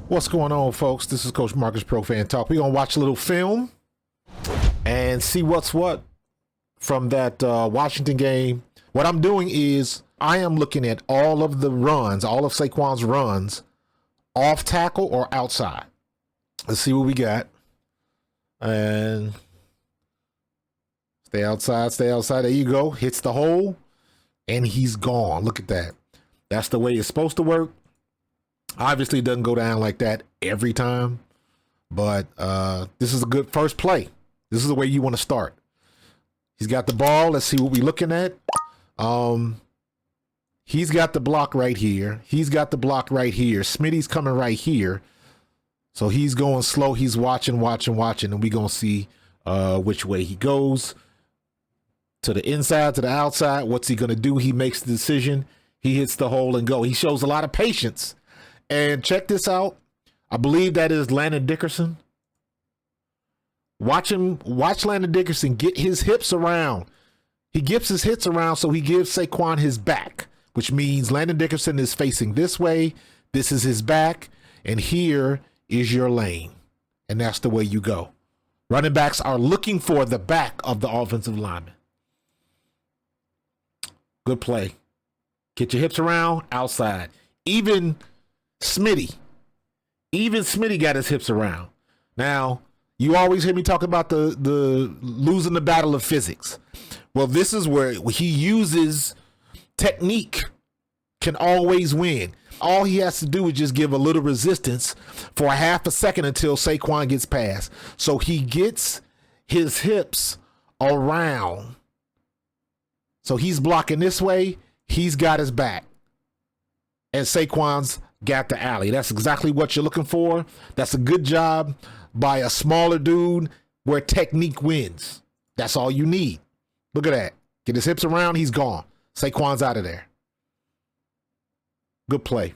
What's going on, folks? This is Coach Marcus Pro Fan Talk. We're going to watch a little film and see what's what from that Washington game. What I'm doing is I am looking at all of the runs, all of Saquon's runs, off tackle or outside. Let's see what we got. And stay outside, stay outside. There you go. Hits the hole, and he's gone. Look at that. That's the way it's supposed to work. Obviously, it doesn't go down like that every time, but this is a good first play. This is the way you want to start. He's got the ball. Let's see what we're looking at. He's got the block right here. He's got the block right here. Smitty's coming right here. So he's going slow. He's watching, and we're going to see which way he goes. To the inside, to the outside. What's he going to do? He makes the decision. He hits the hole and go. He shows a lot of patience. And check this out. I believe that is Landon Dickerson. Watch Landon Dickerson get his hips around. He gets his hips around, so he gives Saquon his back, which means Landon Dickerson is facing this way. This is his back, and here is your lane. And that's the way you go. Running backs are looking for the back of the offensive lineman. Good play. Get your hips around, outside. Even Smitty got his hips around. Now, you always hear me talk about the losing the battle of physics. Well, this is where he uses technique, can always win. All he has to do is just give a little resistance for a half a second until Saquon gets past. So he gets his hips around. So he's blocking this way. He's got his back. And Saquon's got the alley. That's exactly what you're looking for. That's a good job by a smaller dude where technique wins. That's all you need. Look at that. Get his hips around. He's gone. Saquon's out of there. Good play.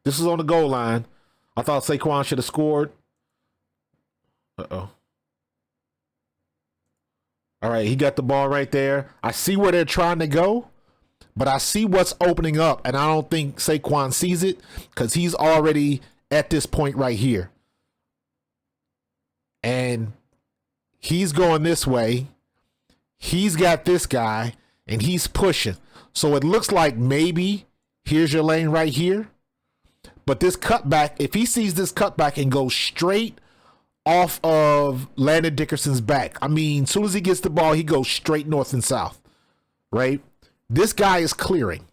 This is on the goal line. I thought Saquon should have scored. Uh-oh. All right, he got the ball right there. I see where they're trying to go. But I see what's opening up, and I don't think Saquon sees it because he's already at this point right here. And he's going this way. He's got this guy, and he's pushing. So it looks like maybe here's your lane right here. But this cutback, if he sees this cutback and goes straight off of Landon Dickerson's back, I mean, as soon as he gets the ball, he goes straight north and south, right? This guy is clearing.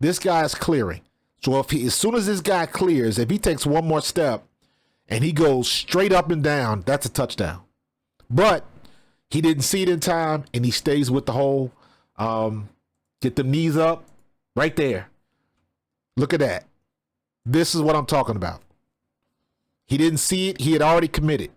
This guy is clearing. So as soon as this guy clears, if he takes one more step and he goes straight up and down, that's a touchdown. But he didn't see it in time, and he stays with the hole. Get the knees up right there. Look at that. This is what I'm talking about. He didn't see it. He had already committed.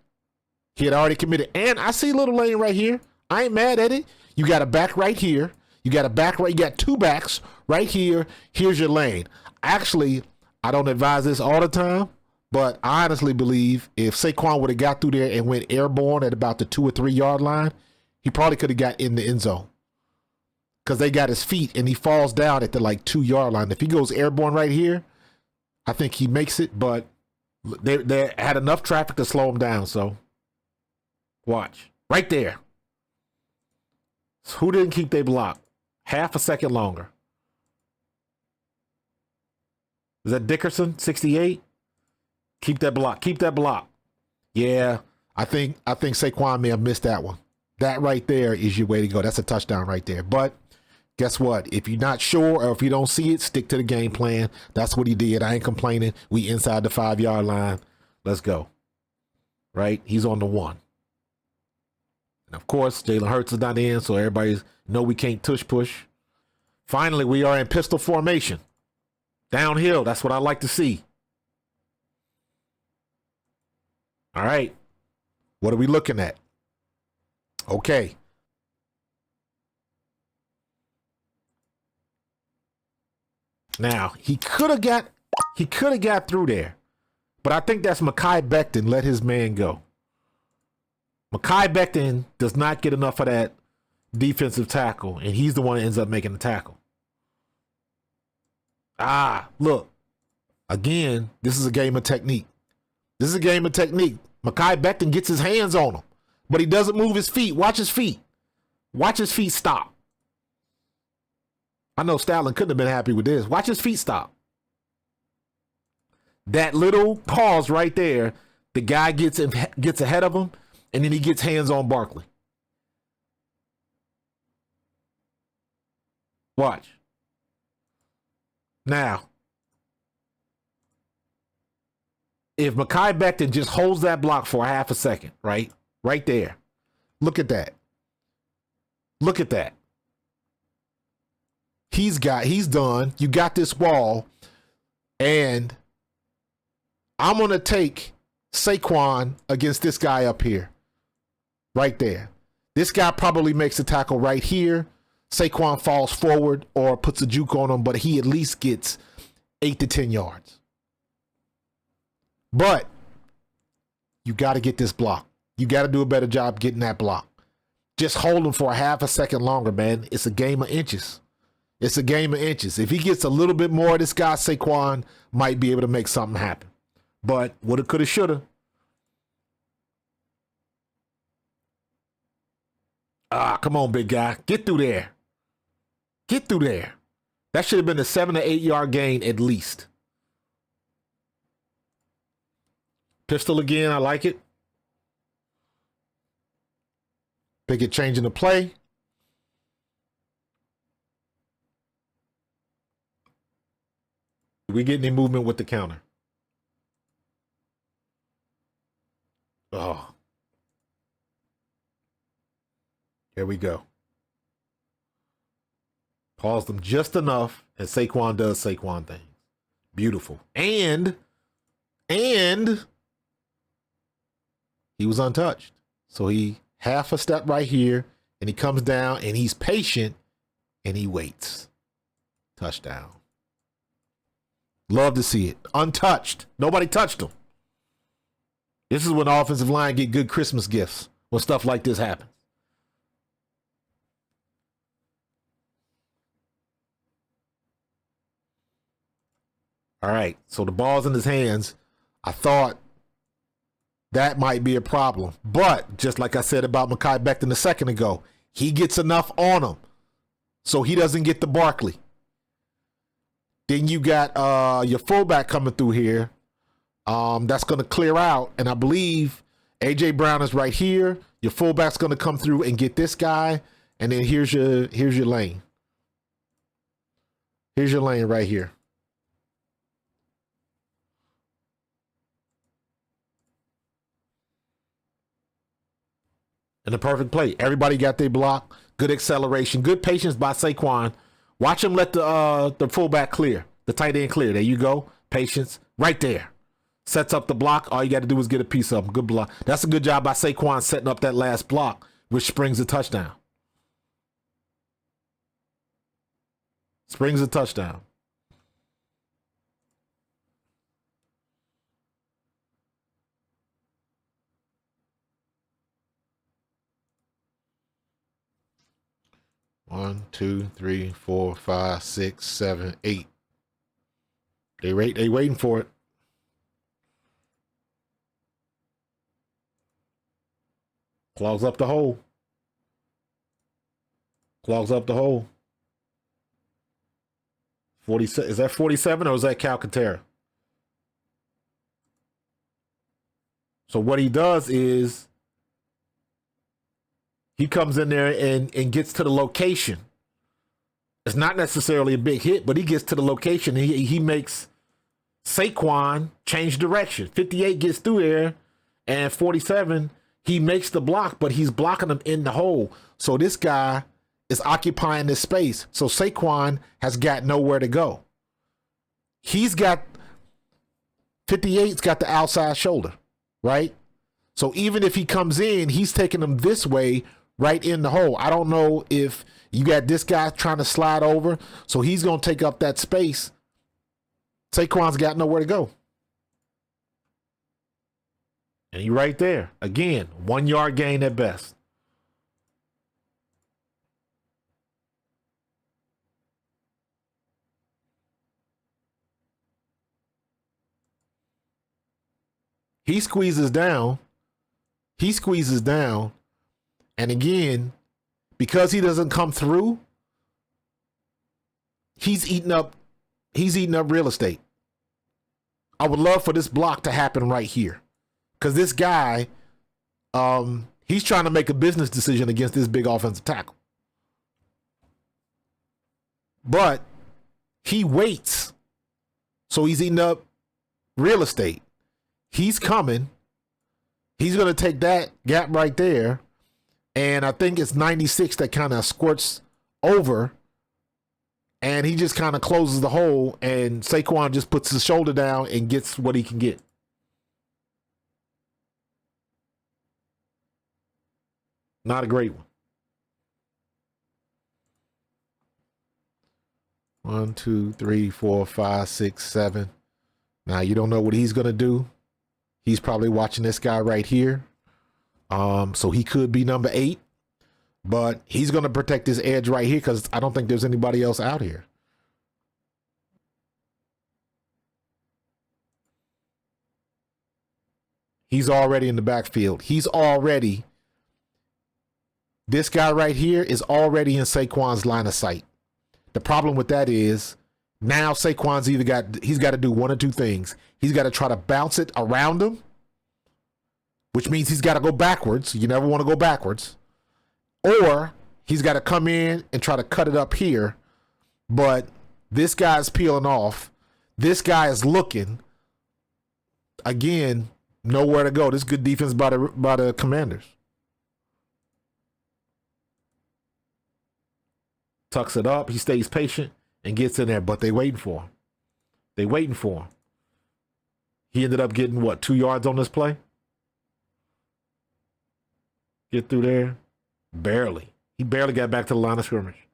And I see a little lane right here. I ain't mad at it. You got a back right here. You got two backs right here. Here's your lane. Actually, I don't advise this all the time, but I honestly believe if Saquon would have got through there and went airborne at about the 2 or 3 yard line, he probably could have got in the end zone because they got his feet and he falls down at the 2 yard line. If he goes airborne right here, I think he makes it, but they had enough traffic to slow him down. So watch right there. Who didn't keep their block? Half a second longer. Is that Dickerson, 68? Keep that block. Yeah, I think Saquon may have missed that one. That right there is your way to go. That's a touchdown right there. But guess what? If you're not sure or if you don't see it, stick to the game plan. That's what he did. I ain't complaining. We inside the 5 yard line. Let's go. Right? He's on the 1. And of course, Jalen Hurts is not in, so everybody know we can't tush push. Finally, we are in pistol formation. Downhill, that's what I like to see. All right. What are we looking at? Okay. Now, he could have got through there. But I think that's Mekhi Becton let his man go. Mekhi Becton does not get enough of that defensive tackle, and he's the one that ends up making the tackle. Look. Again, this is a game of technique. This is a game of technique. Mekhi Becton gets his hands on him, but he doesn't move his feet. Watch his feet. Watch his feet stop. I know Stalin couldn't have been happy with this. Watch his feet stop. That little pause right there, the guy gets ahead of him, and then he gets hands on Barkley. Watch. Now, if Mekhi Becton just holds that block for a half a second, right? Right there. Look at that. Look at that. He's done. You got this wall, and I'm going to take Saquon against this guy up here. Right there. This guy probably makes a tackle right here. Saquon falls forward or puts a juke on him, but he at least gets 8 to 10 yards. But you got to get this block. You got to do a better job getting that block. Just hold him for a half a second longer, man. It's a game of inches. It's a game of inches. If he gets a little bit more, this guy, Saquon, might be able to make something happen. But woulda, coulda, shoulda. Come on, big guy. Get through there. Get through there. That should have been a 7 to 8 yard gain at least. Pistol again. I like it. Pickett changing the play. We get any movement with the counter? Oh. Here we go. Pause them just enough, and Saquon does Saquon things. Beautiful. And he was untouched. So he half a step right here, and he comes down, and he's patient, and he waits. Touchdown. Love to see it. Untouched. Nobody touched him. This is when the offensive line get good Christmas gifts, when stuff like this happens. All right, so the ball's in his hands. I thought that might be a problem. But just like I said about Mekhi Becton a second ago, he gets enough on him so he doesn't get the Barkley. Then you got your fullback coming through here. That's going to clear out. And I believe A.J. Brown is right here. Your fullback's going to come through and get this guy. And then here's your lane. Here's your lane right here. And the perfect play. Everybody got their block. Good acceleration. Good patience by Saquon. Watch him let the fullback clear. The tight end clear. There you go. Patience. Right there. Sets up the block. All you got to do is get a piece of him. Good block. That's a good job by Saquon setting up that last block, which springs a touchdown. Springs a touchdown. One, two, three, four, five, six, seven, 8. They waiting for it. Clogs up the hole. Clogs up the hole. 47. Is that 47 or is that Calcaterra? So what he does is he comes in there and gets to the location. It's not necessarily a big hit, but he gets to the location. He makes Saquon change direction. 58 gets through there, and 47, he makes the block, but he's blocking him in the hole. So this guy is occupying this space. So Saquon has got nowhere to go. He's got 58's got the outside shoulder, right? So even if he comes in, he's taking him this way right in the hole. I don't know if you got this guy trying to slide over, so he's going to take up that space. Saquon's got nowhere to go. And he right there. Again, 1 yard gain at best. He squeezes down. He squeezes down. And again, because he doesn't come through, he's eating up real estate. I would love for this block to happen right here. Because this guy, he's trying to make a business decision against this big offensive tackle. But he waits. So he's eating up real estate. He's coming. He's going to take that gap right there. And I think it's 96 that kind of squirts over. And he just kind of closes the hole. And Saquon just puts his shoulder down and gets what he can get. Not a great one. 1, 2, 3, 4, 5, 6, 7. Now you don't know what he's gonna do. He's probably watching this guy right here. So he could be number 8, but he's gonna protect his edge right here because I don't think there's anybody else out here. He's already in the backfield. This guy right here is already in Saquon's line of sight. The problem with that is now Saquon's he's got to do one or two things. He's got to try to bounce it around him, which means he's got to go backwards. You never want to go backwards. Or he's got to come in and try to cut it up here. But this guy's peeling off. This guy is looking. Again, nowhere to go. This is good defense by the Commanders. Tucks it up. He stays patient and gets in there, but they waiting for him. He ended up getting, 2 yards on this play? Get through there? Barely. He barely got back to the line of scrimmage.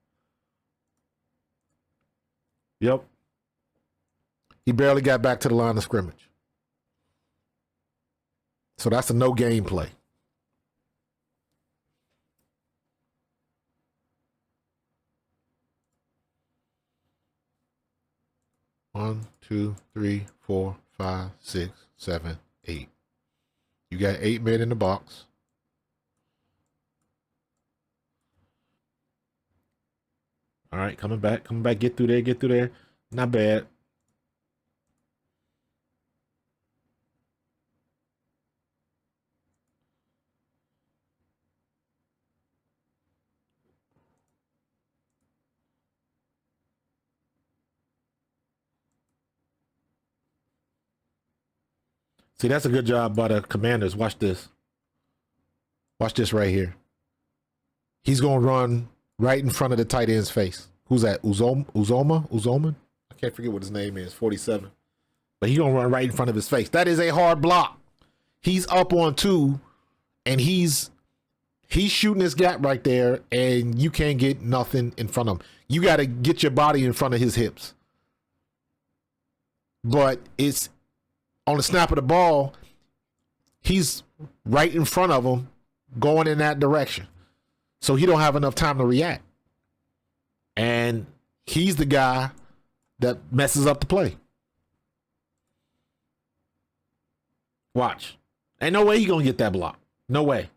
Yep. He barely got back to the line of scrimmage. So that's a no game play. One, 2, 3, 4, 5, 6, 7, 8. You got 8 men in the box. All right, coming back. Get through there. Not bad. See, that's a good job by the Commanders. Watch this. Watch this right here. He's going to run right in front of the tight end's face. Who's that? Uzoman? I can't forget what his name is, 47. But he's going to run right in front of his face. That is a hard block. He's up on 2, and he's shooting this gap right there, and you can't get nothing in front of him. You got to get your body in front of his hips. But it's on the snap of the ball, he's right in front of him going in that direction. So he don't have enough time to react. And he's the guy that messes up the play. Watch. Ain't no way he's going to get that block. No way.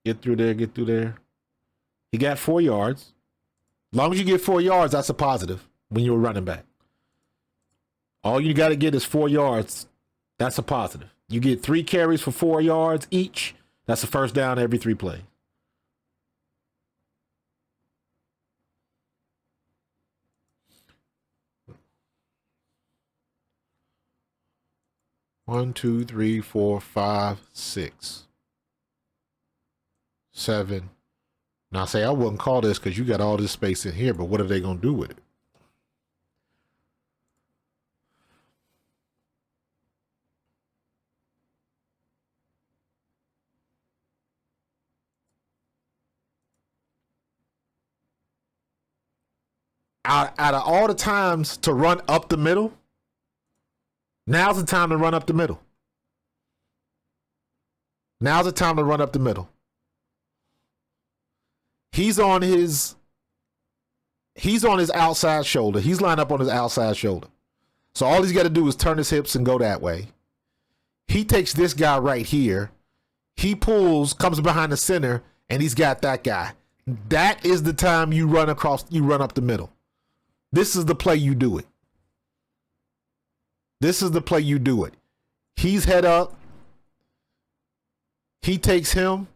Get through there. He got 4 yards. As long as you get 4 yards, that's a positive when you're running back. All you got to get is 4 yards. That's a positive. You get 3 carries for 4 yards each. That's a first down every 3 plays. One, 2, 3, 4, 5, 6. 7. Now, say I wouldn't call this because you got all this space in here, but what are they going to do with it? Out of all the times to run up the middle, now's the time to run up the middle. Now's the time to run up the middle. He's on his outside shoulder. He's lined up on his outside shoulder. So all he's got to do is turn his hips and go that way. He takes this guy right here. He pulls, comes behind the center, and he's got that guy. That is the time you run up the middle. This is the play you do it. This is the play you do it. He's head up. He takes him.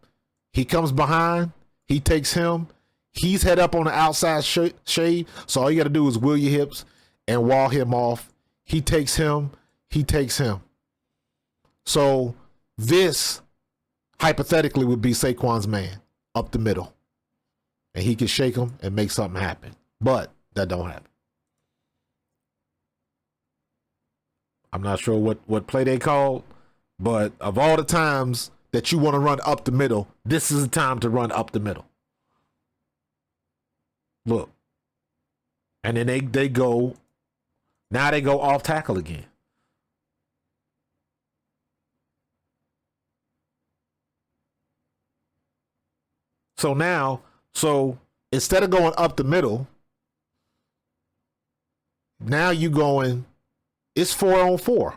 He comes behind. He takes him. He's head up on the outside shade. So all you got to do is wheel your hips and wall him off. He takes him. He takes him. So this hypothetically would be Saquon's man up the middle. And he could shake him and make something happen. But that don't happen. I'm not sure what play they called, but of all the times that you want to run up the middle, this is the time to run up the middle. Look. And then they go, now they go off tackle again. So instead of going up the middle, now you going, it's 4-on-4.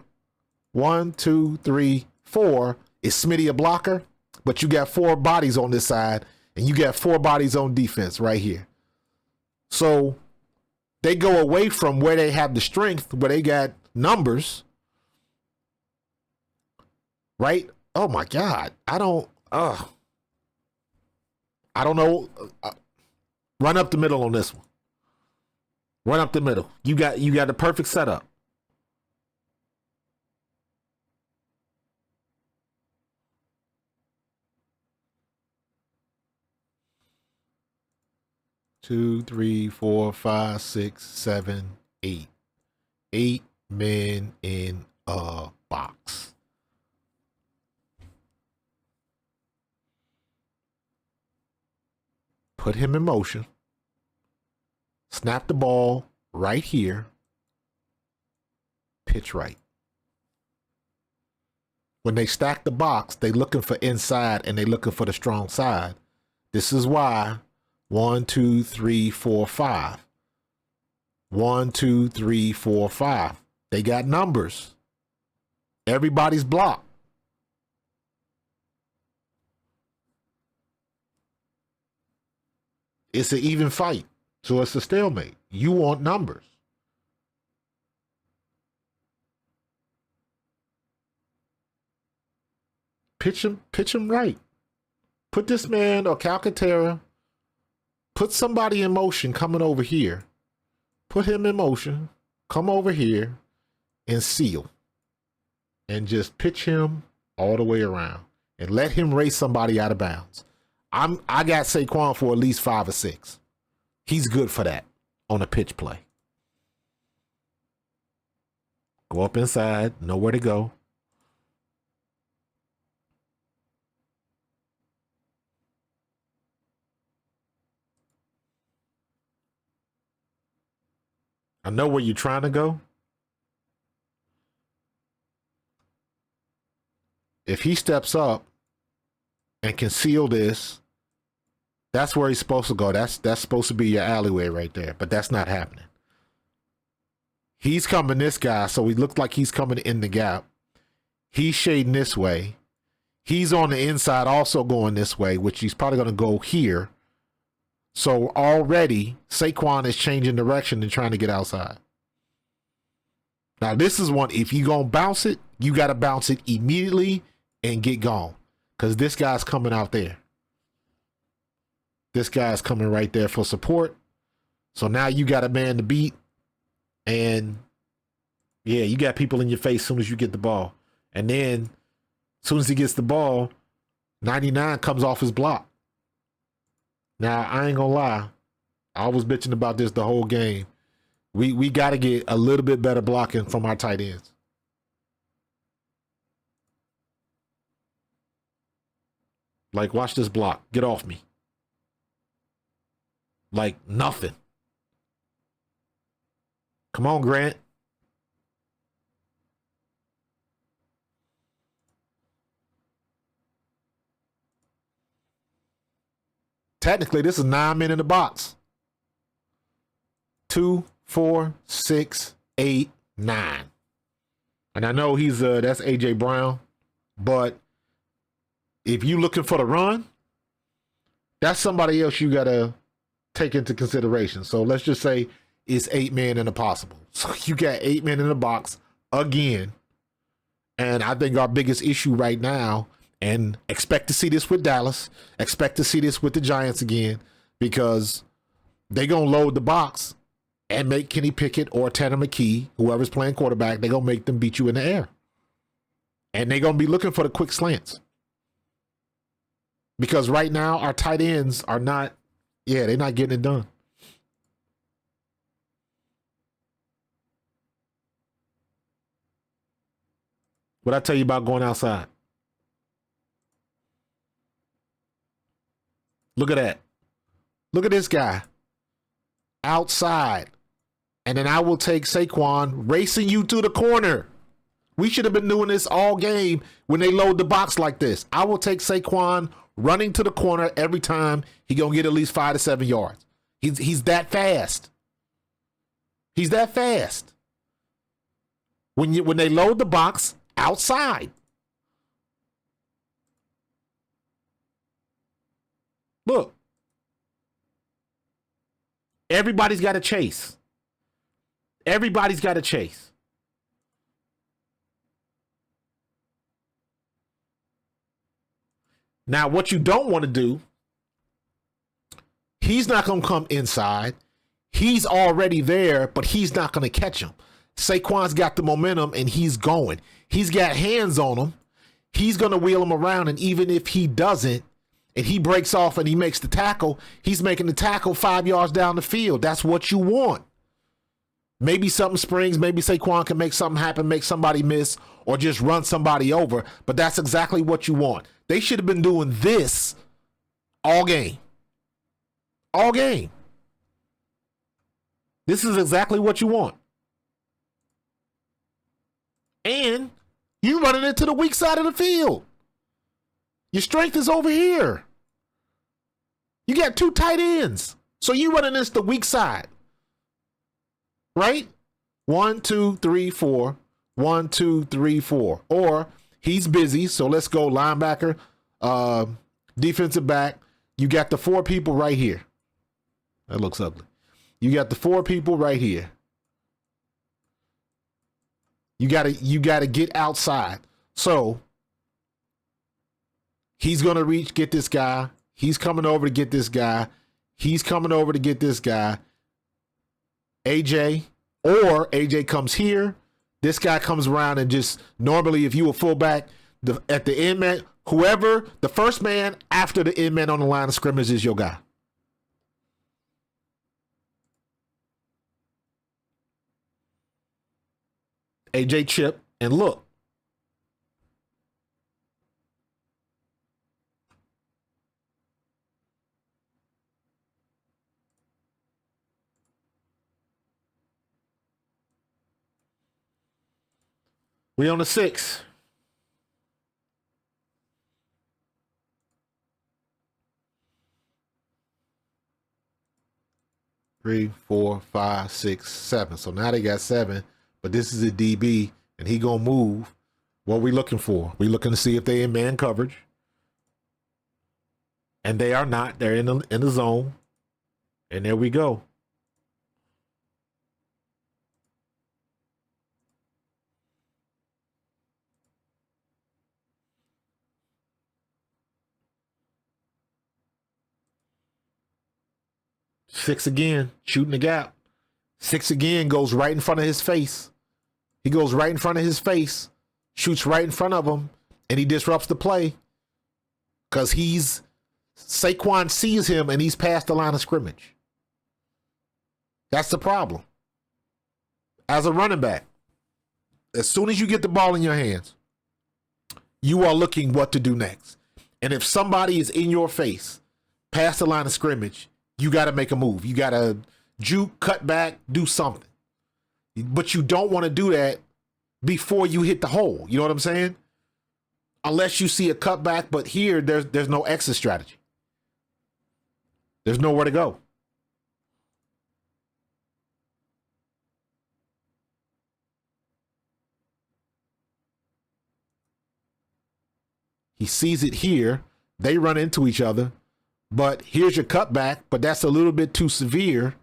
1, 2, 3, 4. Is Smitty a blocker? But you got 4 bodies on this side, and you got 4 bodies on defense right here. So they go away from where they have the strength, where they got numbers. Right? Oh my God. I don't know. Run up the middle on this one. Run up the middle. You got the perfect setup. Two, three, 4, 5, 6, 7, 8. 8 men in a box. Put him in motion. Snap the ball right here. Pitch right. When they stack the box, they looking for inside and they looking for the strong side. This is why 1, 2, 3, 4, 5. 1, 2, 3, 4, 5. They got numbers. Everybody's blocked. It's an even fight. So it's a stalemate. You want numbers. Pitch him right. Put this man or Calcaterra, put somebody in motion coming over here. Put him in motion. Come over here and seal. And just pitch him all the way around. And let him race somebody out of bounds. I got Saquon for at least 5 or 6. He's good for that on a pitch play. Go up inside, know where to go. I know where you're trying to go. If he steps up and can seal this, that's where he's supposed to go. That's supposed to be your alleyway right there, but that's not happening. He's coming this guy, so he looks like he's coming in the gap. He's shading this way. He's on the inside also going this way, which he's probably going to go here. So already Saquon is changing direction and trying to get outside. Now this is one, if you're going to bounce it, you got to bounce it immediately and get gone because this guy's coming out there. This guy's coming right there for support. So now you got a man to beat. And yeah, you got people in your face as soon as you get the ball. And then as soon as he gets the ball, 99 comes off his block. Now, I ain't gonna lie. I was bitching about this the whole game. We got to get a little bit better blocking from our tight ends. Like, watch this block. Get off me. Like, nothing. Come on, Grant. Technically, this is 9 men in the box. 2, 4, 6, 8, 9. And I know that's A.J. Brown, but if you're looking for the run, that's somebody else you got to take into consideration. So let's just say it's 8 men in the possible. So you got 8 men in the box again. And I think our biggest issue right now, and expect to see this with Dallas, expect to see this with the Giants again, because they're going to load the box and make Kenny Pickett or Tanner McKee, whoever's playing quarterback, they're going to make them beat you in the air. And they're going to be looking for the quick slants. Because right now, our tight ends are not, they're not getting it done. What I tell you about going outside? Look at that. Look at this guy. Outside. And then I will take Saquon racing you to the corner. We should have been doing this all game when they load the box like this. I will take Saquon running to the corner every time. He going to get at least 5 to 7 yards. He's that fast. He's that fast. When they load the box outside. Look. Everybody's got to chase. Everybody's got to chase. Now, what you don't want to do, he's not going to come inside. He's already there, but he's not going to catch him. Saquon's got the momentum, and he's going. He's got hands on him. He's going to wheel him around, and even if he doesn't, and he breaks off and he makes the tackle, he's making the tackle 5 yards down the field. That's what you want. Maybe something springs. Maybe Saquon can make something happen, make somebody miss, or just run somebody over. But that's exactly what you want. They should have been doing this all game. All game. This is exactly what you want. And you're running into the weak side of the field. Your strength is over here. You got 2 tight ends. So you running into the weak side. Right? 1, 2, 3, 4. 1, 2, 3, 4. Or he's busy. So let's go linebacker, defensive back. You got the 4 people right here. That looks ugly. You got the 4 people right here. You gotta get outside. So he's gonna get this guy. He's coming over to get this guy. He's coming over to get this guy. AJ comes here. This guy comes around and just normally, if you a fullback, at the end man, whoever the first man after the end man on the line of scrimmage is your guy. AJ chip and look. We on the 6. Three, 4, 5, 6, 7. So now they got 7, but this is a DB, and he gonna move. What we looking for? We looking to see if they in man coverage, and they are not. They're in the zone, and there we go. Six again, shooting the gap. 6 again, goes right in front of his face. He goes right in front of his face, shoots right in front of him, and he disrupts the play because Saquon sees him and he's past the line of scrimmage. That's the problem. As a running back, as soon as you get the ball in your hands, you are looking what to do next. And if somebody is in your face, past the line of scrimmage, you got to make a move. You got to juke, cut back, do something. But you don't want to do that before you hit the hole. You know what I'm saying? Unless you see a cutback, but here there's no exit strategy. There's nowhere to go. He sees it here. They run into each other. But here's your cutback, but that's a little bit too severe.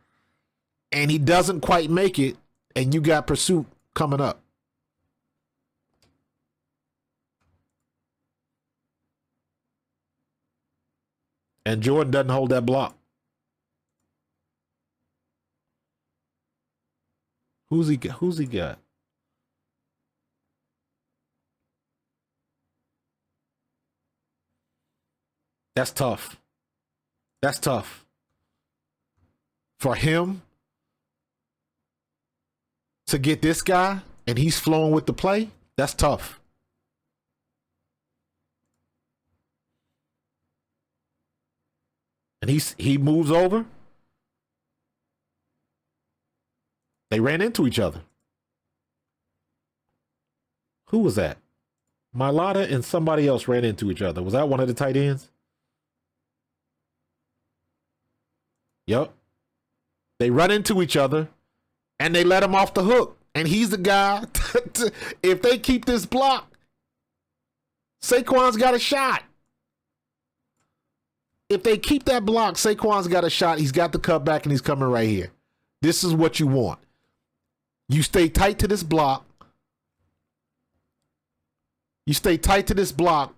And he doesn't quite make it. And you got pursuit coming up. And Jordan doesn't hold that block. Who's he got? That's tough. That's tough. For him to get this guy and he's flowing with the play, that's tough. And he moves over. They ran into each other. Who was that? Mailata and somebody else ran into each other. Was that one of the tight ends? Yep. They run into each other and they let him off the hook. And he's the guy. If they keep this block, Saquon's got a shot. If they keep that block, Saquon's got a shot. He's got the cutback and he's coming right here. This is what you want. You stay tight to this block. You stay tight to this block.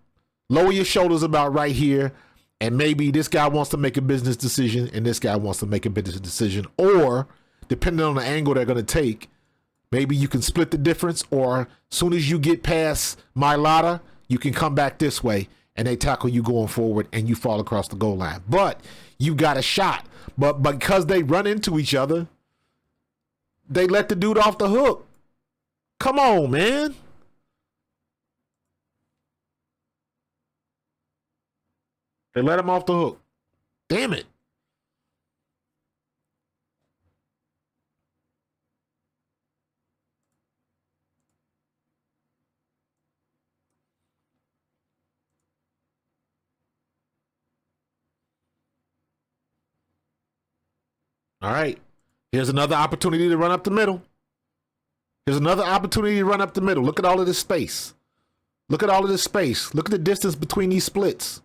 Lower your shoulders about right here. And maybe this guy wants to make a business decision and this guy wants to make a business decision. Or, depending on the angle they're going to take, maybe you can split the difference. Or, as soon as you get past Mailata, you can come back this way. And they tackle you going forward and you fall across the goal line. But you got a shot. But because they run into each other, they let the dude off the hook. Come on, man. They let him off the hook. Damn it. All right. Here's another opportunity to run up the middle. Here's another opportunity to run up the middle. Look at all of this space. Look at all of this space. Look at the distance between these splits.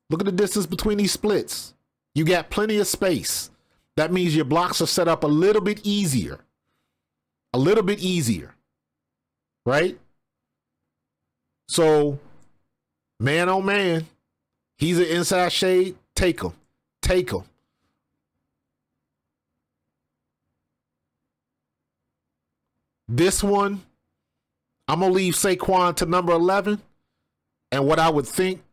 Look at the distance between these splits. You got plenty of space. That means your blocks are set up a little bit easier. A little bit easier. Right? So, man oh man, he's an inside shade. Take him. Take him. This one, I'm going to leave Saquon to number 11. And what I would think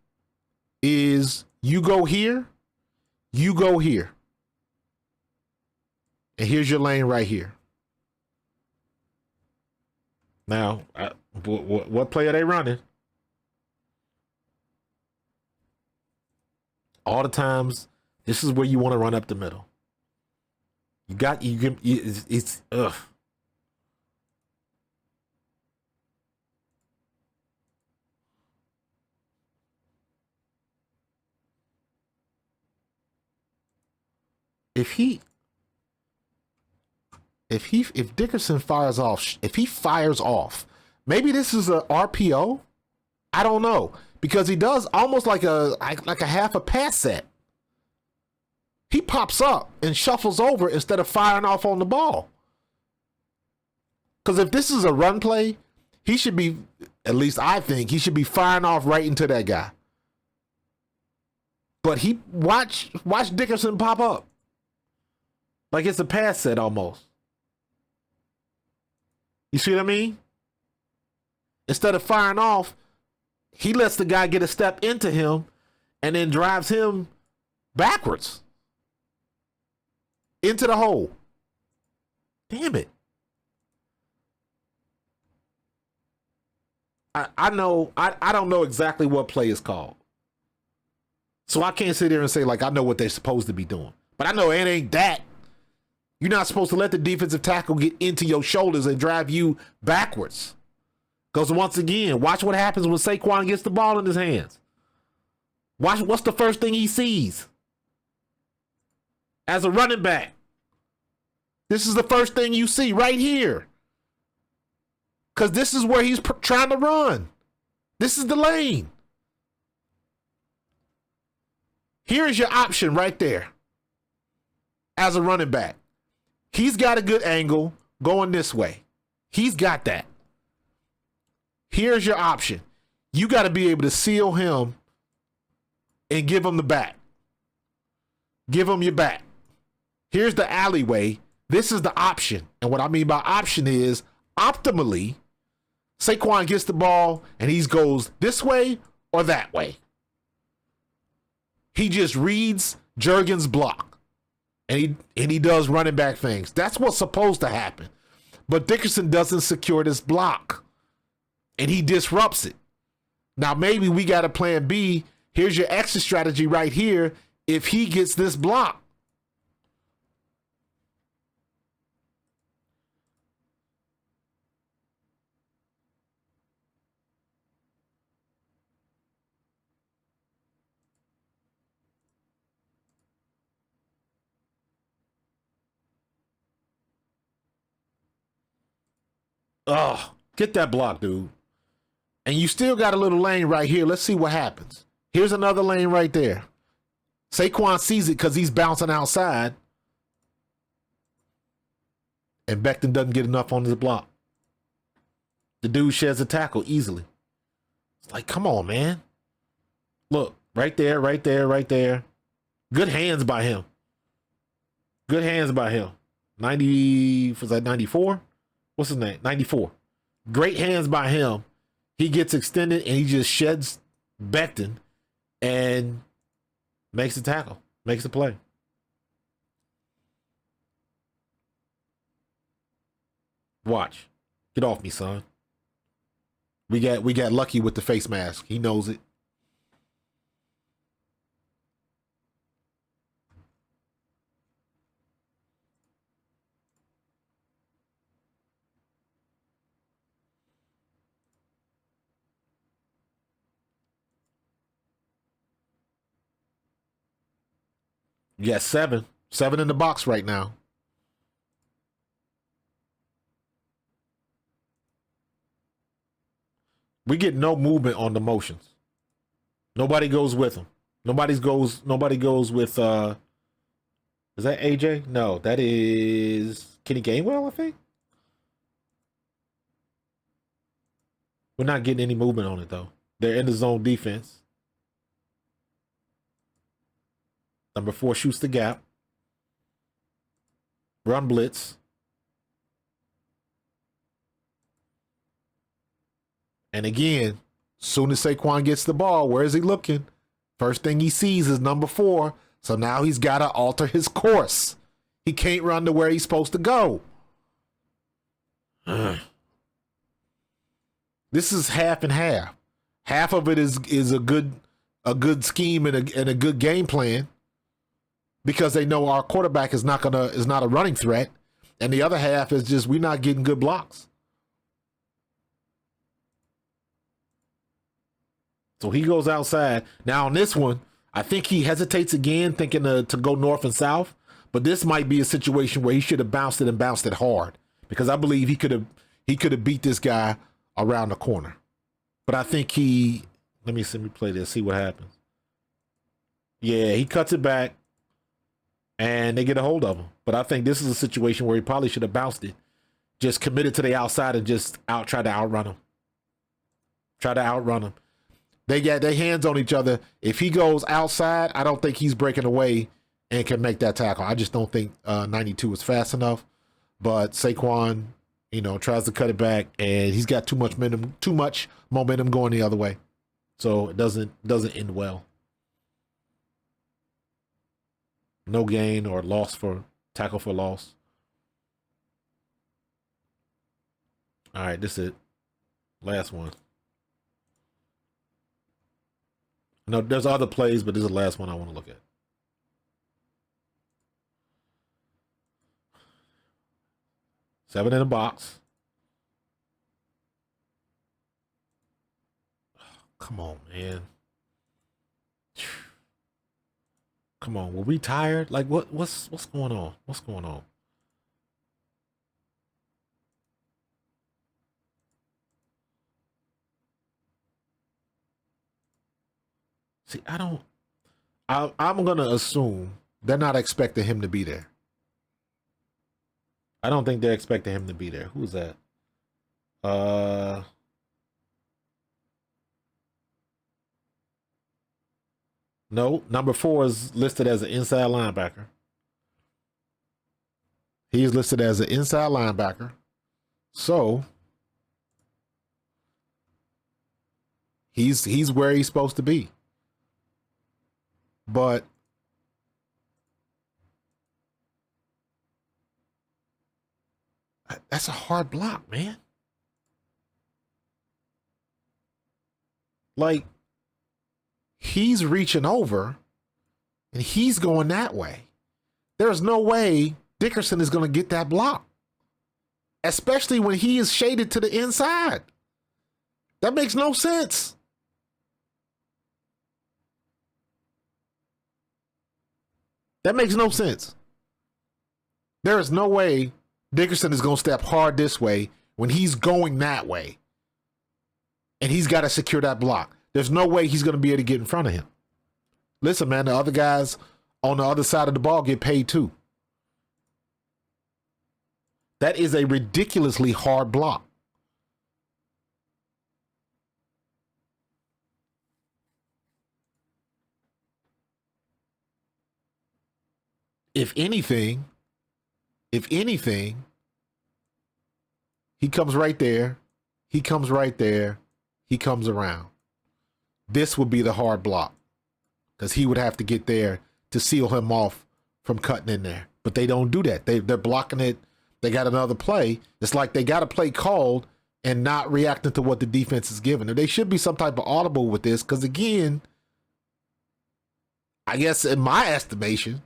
is you go here, you go here. And here's your lane right here. Now, what play are they running? All the times, this is where you want to run up the middle. It's ugh. If Dickerson fires off, if he fires off, maybe this is a RPO. I don't know, because he does almost like a half a pass set. He pops up and shuffles over instead of firing off on the ball. Because if this is a run play, he should be, at least I think, he should be firing off right into that guy. But he watch Dickerson pop up. Like it's a pass set almost. You see what I mean? Instead of firing off, he lets the guy get a step into him and then drives him backwards into the hole. Damn it. I know, I don't know exactly what play is called. So I can't sit there and say, like, I know what they're supposed to be doing. But I know it ain't that. You're not supposed to let the defensive tackle get into your shoulders and drive you backwards. Because once again, watch what happens when Saquon gets the ball in his hands. Watch what's the first thing he sees. as a running back. This is the first thing you see right here. Because this is where he's trying to run. This is the lane. Here is your option right there as a running back. He's got a good angle going this way. He's got that. Here's your option. You got to be able to seal him and give him the back. Give him your back. Here's the alleyway. This is the option. And what I mean by option is optimally, Saquon gets the ball and he goes this way or that way. He just reads Jurgens' block and he does running back things. That's what's supposed to happen. But Dickerson doesn't secure this block and he disrupts it. Now maybe we got a plan B. Here's your exit strategy right here if he gets this block. Oh, get that block, dude. And you still got a little lane right here. Let's see what happens. Here's another lane right there. Saquon sees it because he's bouncing outside. And Becton doesn't get enough on the block. The dude sheds a tackle easily. It's like, come on, man. Look, right there, right there, right there. Good hands by him. Good hands by him. 90, was that 94? What's his name? 94. Great hands by him. He gets extended and he just sheds Becton and makes the tackle, makes the play. Watch. Get off me, son. We got lucky with the face mask. He knows it. You got seven. Seven in the box right now. We get no movement on the motions. Nobody goes with him. Nobody goes with is that AJ? No, that is Kenny Gainwell, I think. We're not getting any movement on it though. They're in the zone defense. Number 4 shoots the gap. Run blitz. And again, soon as Saquon gets the ball, where is he looking? First thing he sees is number 4. So now he's got to alter his course. He can't run to where he's supposed to go. This is half and half. Half of it is a good scheme and a good game plan, because they know our quarterback is not a running threat, and the other half is just we're not getting good blocks. So he goes outside. Now on this one, I think he hesitates again, thinking to go north and south. But this might be a situation where he should have bounced it hard, because I believe he could have beat this guy around the corner. But I think let me play this, see what happens. Yeah, he cuts it back. And they get a hold of him. But I think this is a situation where he probably should have bounced it. Just committed to the outside and just try to outrun him. They got their hands on each other. If he goes outside, I don't think he's breaking away and can make that tackle. I just don't think 92 is fast enough. But Saquon, tries to cut it back, and he's got too much momentum going the other way. So it doesn't end well. No gain or tackle for loss. All right, this is it. Last one. No, there's other plays, but this is the last one I want to look at. Seven in the box. Come on, man. Come on, were we tired? Like what's going on? What's going on? See, I don't. I'm gonna assume they're not expecting him to be there. I don't think they're expecting him to be there. Who's that? Uh, no. Number 4 is listed as an inside linebacker. He's listed as an inside linebacker. So he's where he's supposed to be. But that's a hard block, man. Like he's reaching over and he's going that way. There's no way Dickerson is going to get that block, especially when he is shaded to the inside. That makes no sense. That makes no sense. There is no way Dickerson is going to step hard this way when he's going that way. And he's got to secure that block. There's no way he's going to be able to get in front of him. Listen, man, the other guys on the other side of the ball get paid too. That is a ridiculously hard block. If anything, he comes right there. He comes right there. He comes around. This would be the hard block because he would have to get there to seal him off from cutting in there. But they don't do that. They're blocking it. They got another play. It's like they got a play called and not reacting to what the defense is giving. There should be some type of audible with this because, again, I guess in my estimation,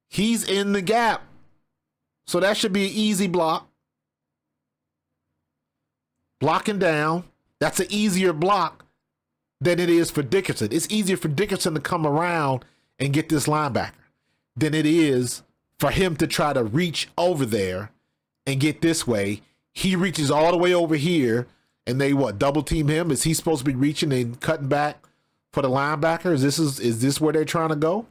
he's in the gap. So that should be an easy block. Blocking down. That's an easier block than it is for Dickerson. It's easier for Dickerson to come around and get this linebacker than it is for him to try to reach over there and get this way. He reaches all the way over here and they double team him? Is he supposed to be reaching and cutting back for the linebacker? Is this where they're trying to go?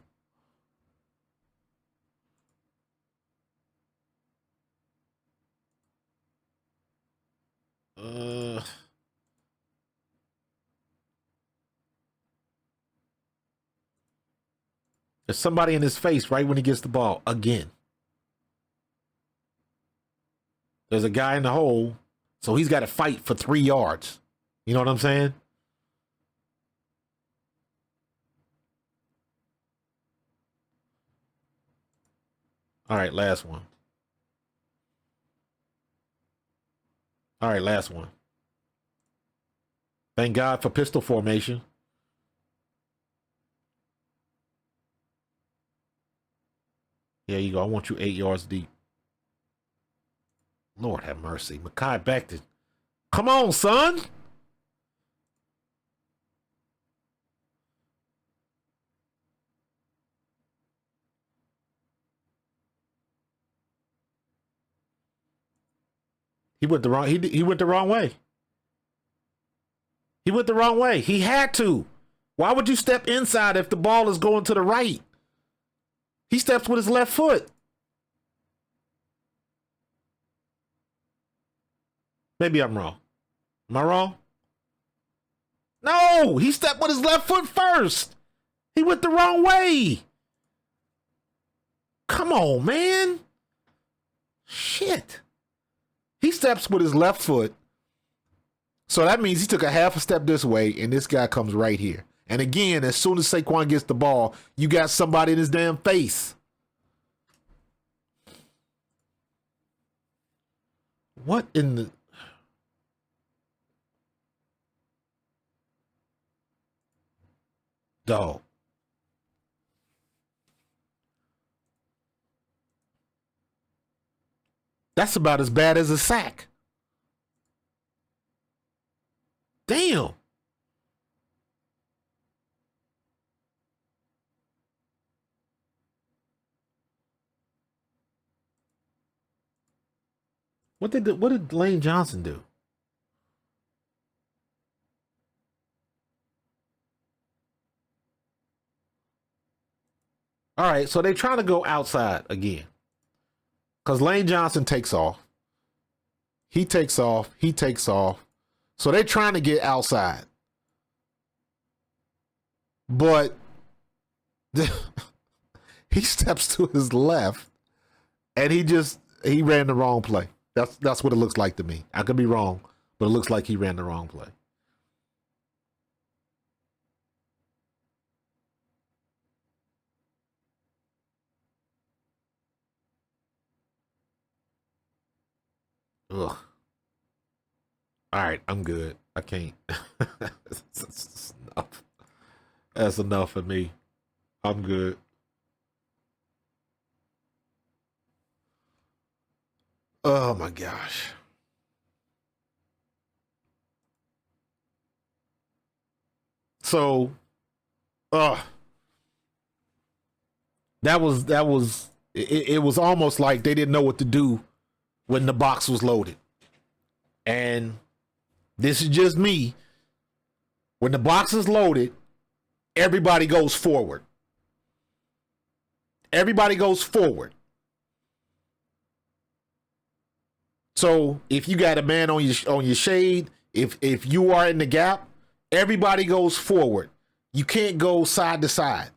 There's somebody in his face right when he gets the ball again. There's a guy in the hole, so he's got to fight for 3 yards. You know what I'm saying? All right, last one. All right, last one. Thank God for pistol formation. There you go. I want you 8 yards deep. Lord have mercy. Mekhi Becton. Come on, son. He went the wrong. He went the wrong way. He went the wrong way. He had to. Why would you step inside if the ball is going to the right? He steps with his left foot. Maybe I'm wrong. Am I wrong? No, he stepped with his left foot first. He went the wrong way. Come on, man. Shit. He steps with his left foot. So that means he took a half a step this way, and this guy comes right here. And again, as soon as Saquon gets the ball, you got somebody in his damn face. What in the... Dog. That's about as bad as a sack. Damn. What did Lane Johnson do? All right, so they're trying to go outside again. Because Lane Johnson takes off. He takes off. He takes off. So they're trying to get outside. But he steps to his left and he ran the wrong play. That's what it looks like to me. I could be wrong, but it looks like he ran the wrong play. Ugh. All right, I'm good. I can't. That's enough. That's enough for me. I'm good. Oh my gosh. So, uh, it was almost like they didn't know what to do when the box was loaded. And this is just me. When the box is loaded, everybody goes forward. Everybody goes forward. So if you got a man on your shade, if you are in the gap, everybody goes forward. You can't go side to side.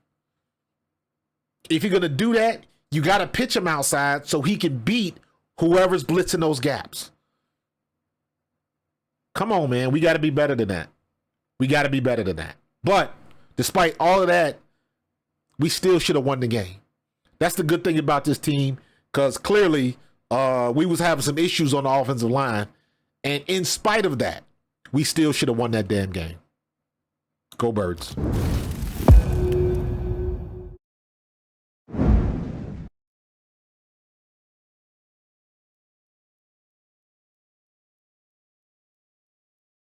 If you're gonna do that, you got to pitch him outside so he can beat whoever's blitzing those gaps. Come on, man. We got to be better than that. We got to be better than that. But despite all of that, we still should have won the game. That's the good thing about this team, because clearly we was having some issues on the offensive line. And in spite of that, we still should have won that damn game. Go Birds.